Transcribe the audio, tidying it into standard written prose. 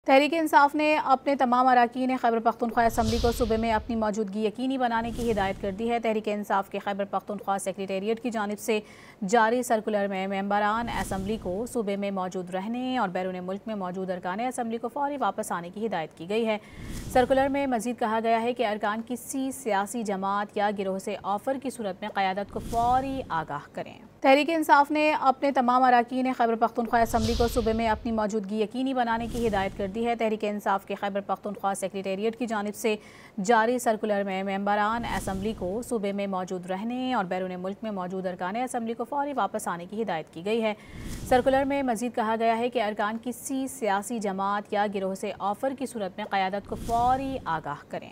तहरीक इंसाफ ने अपने तमाम अरकान खैबर पख्तूनख्वा असम्बली को सूबे में अपनी मौजूदगी यकीनी बनाने की हिदायत कर दी है। तहरीक इंसाफ के खैबर पख्तूनख्वा सेक्रेटेरिएट की जानिब से जारी सर्कुलर में मेंबरान असम्बली को सूबे में मौजूद रहने और बैरून मुल्क में मौजूद अरकान असम्बली को फौरी वापस आने की हिदायत की गई है। सर्कुलर में मजीद कहा गया है कि अरकान किसी सियासी जमात या गिरोह से ऑफर की सूरत में क़यादत को फौरी आगाह करें। तहरीक इंसाफ ने अपने तमाम अरकान खैबर पख्तूनख्वा असम्बली को सूबे में अपनी मौजूदगी यकीनी बनाने की हिदायत कर दी है। तहरीक इंसाफ के खैबर पख्तूनख्वा सेक्रेटेरिएट की जानिब से जारी सर्कुलर में मेंबरान असम्बली को सूबे में मौजूद रहने और बैरून मुल्क में मौजूद अरकान असम्बली को फौरी वापस आने की हिदायत की गई है। सर्कुलर में मजीद कहा गया है कि अरकान किसी सियासी जमात या गिरोह से ऑफर की सूरत में क़यादत को फौरी आगाह करें।